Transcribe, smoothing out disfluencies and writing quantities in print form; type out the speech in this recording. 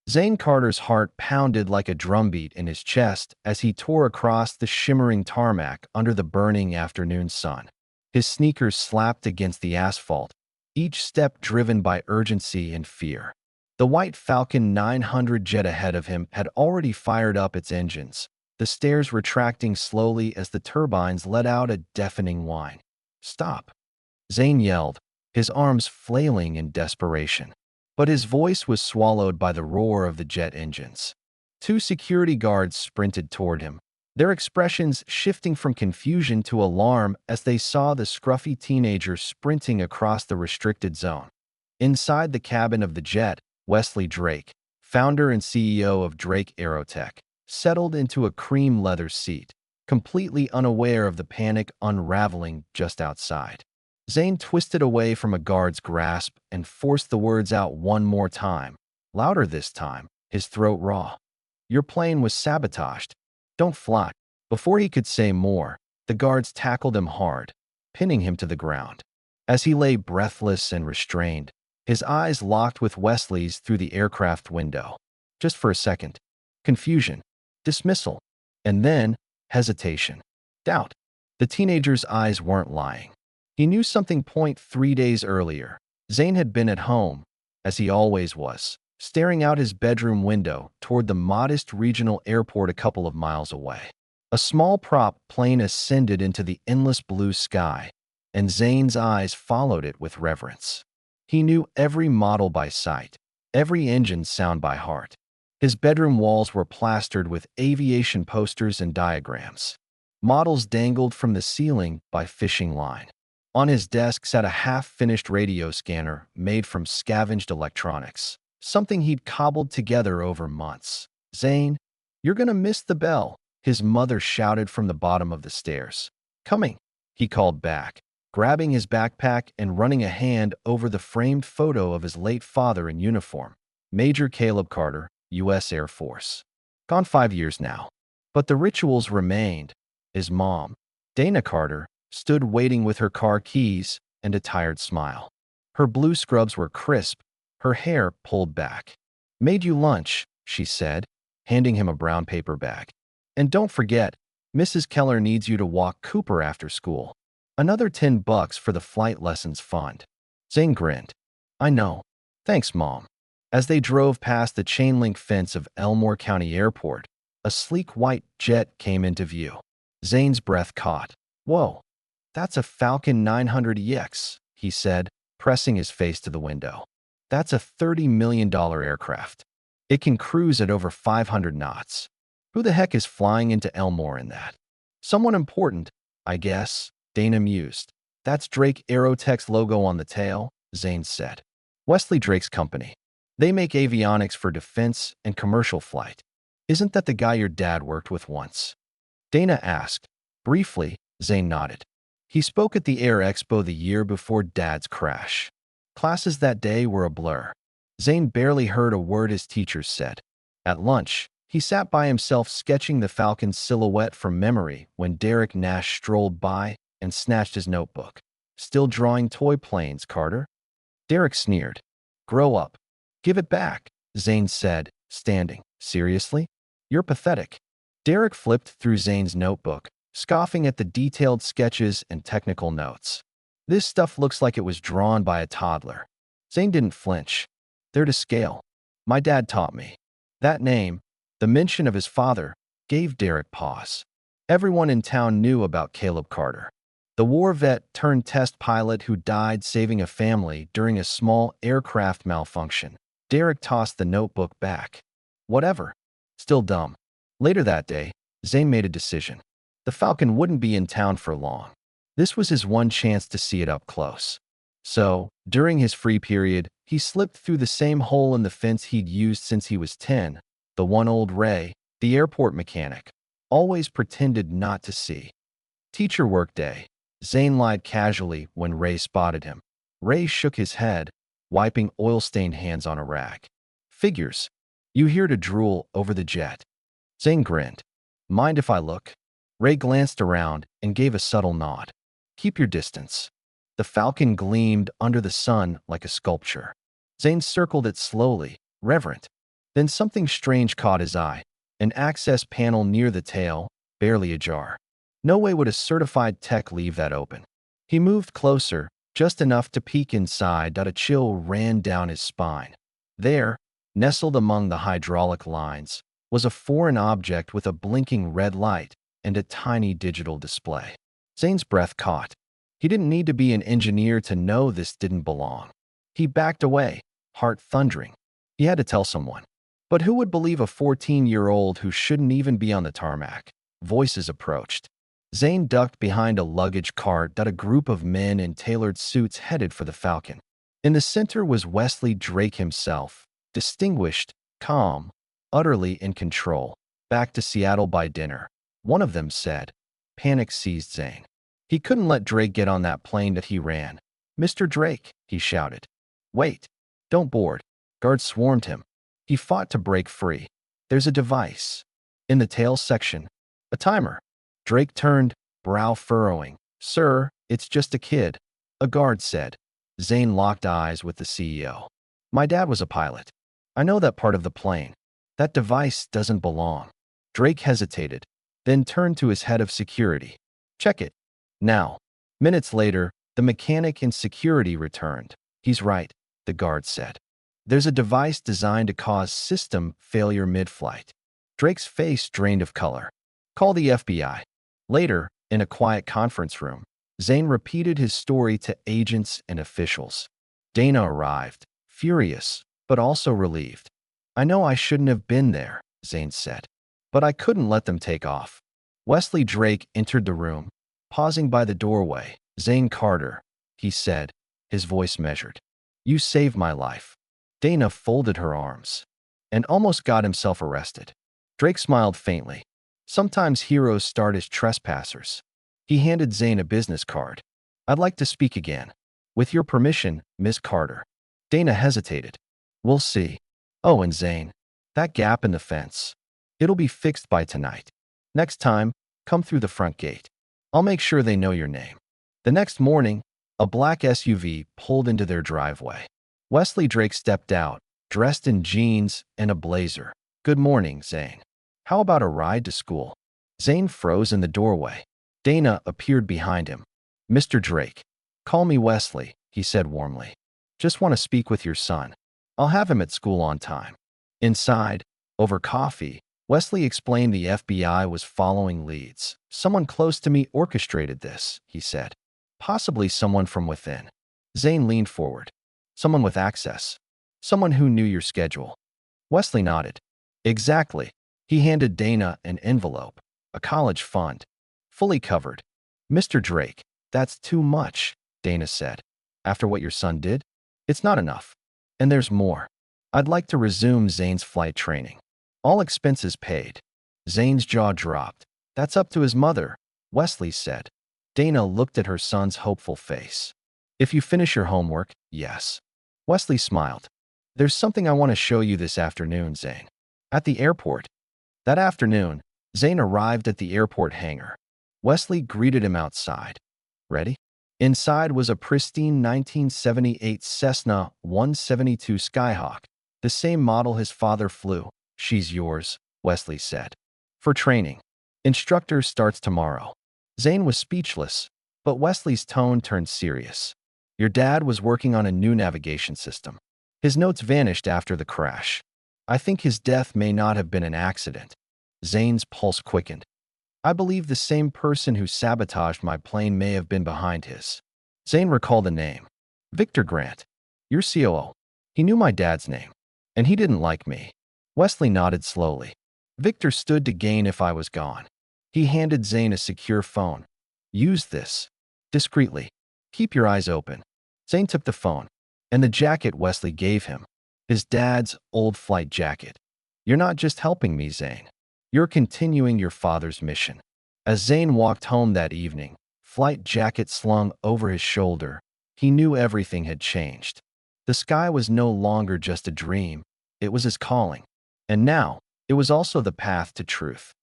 Zane Carter's heart pounded like a drumbeat in his chest as he tore across the shimmering tarmac under the burning afternoon sun. His sneakers slapped against the asphalt, each step driven by urgency and fear. The white Falcon 900 jet ahead of him had already fired up its engines, the stairs retracting slowly as the turbines let out a deafening whine. "Stop!" Zane yelled, his arms flailing in desperation. But his voice was swallowed by the roar of the jet engines. Two security guards sprinted toward him, their expressions shifting from confusion to alarm as they saw the scruffy teenager sprinting across the restricted zone. Inside the cabin of the jet, Wesley Drake, founder and CEO of Drake Aerotech, settled into a cream leather seat, completely unaware of the panic unraveling just outside. Zane twisted away from a guard's grasp and forced the words out one more time, louder this time, his throat raw. "Your plane was sabotaged. Don't fly." Before he could say more, the guards tackled him hard, pinning him to the ground. As he lay breathless and restrained, his eyes locked with Wesley's through the aircraft window. Just for a second, confusion, dismissal, and then hesitation, doubt. The teenager's eyes weren't lying. He knew something. 3 days earlier, Zane had been at home, as he always was, staring out his bedroom window toward the modest regional airport a couple of miles away. A small prop plane ascended into the endless blue sky, and Zane's eyes followed it with reverence. He knew every model by sight, every engine sound by heart. His bedroom walls were plastered with aviation posters and diagrams. Models dangled from the ceiling by fishing line. On his desk sat a half-finished radio scanner made from scavenged electronics, something he'd cobbled together over months. "Zane, you're gonna miss the bell," his mother shouted from the bottom of the stairs. "Coming," he called back, grabbing his backpack and running a hand over the framed photo of his late father in uniform, Major Caleb Carter, U.S. Air Force. Gone 5 years now. But the rituals remained. His mom, Dana Carter, stood waiting with her car keys and a tired smile. Her blue scrubs were crisp, her hair pulled back. "Made you lunch," she said, handing him a brown paper bag. "And don't forget, Mrs. Keller needs you to walk Cooper after school. Another $10 for the flight lessons fund." Zane grinned. "I know. Thanks, Mom." As they drove past the chain-link fence of Elmore County Airport, a sleek white jet came into view. Zane's breath caught. "Whoa. That's a Falcon 900 EX, he said, pressing his face to the window. "That's a $30 million aircraft. It can cruise at over 500 knots. Who the heck is flying into Elmore in that?" "Someone important, I guess," Dana mused. "That's Drake Aerotech's logo on the tail," Zane said. "Wesley Drake's company. They make avionics for defense and commercial flight. Isn't that the guy your dad worked with once?" Dana asked. Briefly, Zane nodded. He spoke at the Air Expo the year before Dad's crash. Classes that day were a blur. Zane barely heard a word his teachers said. At lunch, he sat by himself sketching the Falcon's silhouette from memory when Derek Nash strolled by and snatched his notebook. "Still drawing toy planes, Carter?" Derek sneered. "Grow up. Give it back," Zane said, standing. "Seriously? You're pathetic." Derek flipped through Zane's notebook, scoffing at the detailed sketches and technical notes. "This stuff looks like it was drawn by a toddler." Zane didn't flinch. "They're to scale. My dad taught me." That name, the mention of his father, gave Derek pause. Everyone in town knew about Caleb Carter, the war vet turned test pilot who died saving a family during a small aircraft malfunction. Derek tossed the notebook back. Whatever. Still dumb. Later that day, Zane made a decision. The Falcon wouldn't be in town for long. This was his one chance to see it up close. So, during his free period, he slipped through the same hole in the fence he'd used since he was 10, the one old Ray, the airport mechanic, always pretended not to see. Teacher work day. Zane lied casually when Ray spotted him. Ray shook his head, wiping oil-stained hands on a rag. "Figures. You here to drool over the jet?" Zane grinned. "Mind if I look?" Ray glanced around and gave a subtle nod. "Keep your distance." The Falcon gleamed under the sun like a sculpture. Zane circled it slowly, reverent. Then something strange caught his eye. An access panel near the tail, barely ajar. No way would a certified tech leave that open. He moved closer, just enough to peek inside. A chill ran down his spine. There, nestled among the hydraulic lines, was a foreign object with a blinking red light and a tiny digital display. Zane's breath caught. He didn't need to be an engineer to know this didn't belong. He backed away, heart thundering. He had to tell someone. But who would believe a 14-year-old who shouldn't even be on the tarmac? Voices approached. Zane ducked behind a luggage cart that a group of men in tailored suits headed for the Falcon. In the center was Wesley Drake himself, distinguished, calm, utterly in control. Back to Seattle by dinner, one of them said. Panic seized Zane. He couldn't let Drake get on that plane that he ran. "Mr. Drake," he shouted. "Wait. Don't board." Guards swarmed him. He fought to break free. "There's a device." In the tail section, a timer. Drake turned, brow furrowing. "Sir, it's just a kid," a guard said. Zane locked eyes with the CEO. "My dad was a pilot. I know that part of the plane. That device doesn't belong." Drake hesitated, then turned to his head of security. "Check it. Now." Minutes later, the mechanic in security returned. "He's right," the guard said. "There's a device designed to cause system failure mid-flight." Drake's face drained of color. "Call the FBI." Later, in a quiet conference room, Zane repeated his story to agents and officials. Dana arrived, furious, but also relieved. "I know I shouldn't have been there," Zane said, "but I couldn't let them take off." Wesley Drake entered the room, pausing by the doorway. "Zane Carter," he said, his voice measured. "You saved my life." Dana folded her arms and almost got himself arrested. Drake smiled faintly. "Sometimes heroes start as trespassers." He handed Zane a business card. "I'd like to speak again." "With your permission, Miss Carter." Dana hesitated. "We'll see." "Oh, and Zane, that gap in the fence. It'll be fixed by tonight. Next time, come through the front gate. I'll make sure they know your name." The next morning, a black SUV pulled into their driveway. Wesley Drake stepped out, dressed in jeans and a blazer. "Good morning, Zane. How about a ride to school?" Zane froze in the doorway. Dana appeared behind him. "Mr. Drake." "Call me Wesley," he said warmly. "Just want to speak with your son. I'll have him at school on time." Inside, over coffee, Wesley explained the FBI was following leads. "Someone close to me orchestrated this," he said. "Possibly someone from within." Zane leaned forward. "Someone with access. Someone who knew your schedule." Wesley nodded. "Exactly." He handed Dana an envelope. "A college fund. Fully covered." "Mr. Drake, that's too much," Dana said. "After what your son did? It's not enough. And there's more. I'd like to resume Zane's flight training. All expenses paid." Zane's jaw dropped. "That's up to his mother," Wesley said. Dana looked at her son's hopeful face. "If you finish your homework, yes." Wesley smiled. "There's something I want to show you this afternoon, Zane." At the airport. That afternoon, Zane arrived at the airport hangar. Wesley greeted him outside. "Ready?" Inside was a pristine 1978 Cessna 172 Skyhawk, the same model his father flew. "She's yours," Wesley said. "For training. Instructor starts tomorrow." Zane was speechless, but Wesley's tone turned serious. "Your dad was working on a new navigation system. His notes vanished after the crash. I think his death may not have been an accident." Zane's pulse quickened. "I believe the same person who sabotaged my plane may have been behind his." Zane recalled the name. "Victor Grant. Your COO. He knew my dad's name. And he didn't like me." Wesley nodded slowly. "Victor stood to gain if I was gone." He handed Zane a secure phone. "Use this. Discreetly. Keep your eyes open." Zane took the phone and the jacket Wesley gave him. His dad's old flight jacket. "You're not just helping me, Zane. You're continuing your father's mission." As Zane walked home that evening, flight jacket slung over his shoulder, he knew everything had changed. The sky was no longer just a dream, it was his calling. And now, it was also the path to truth.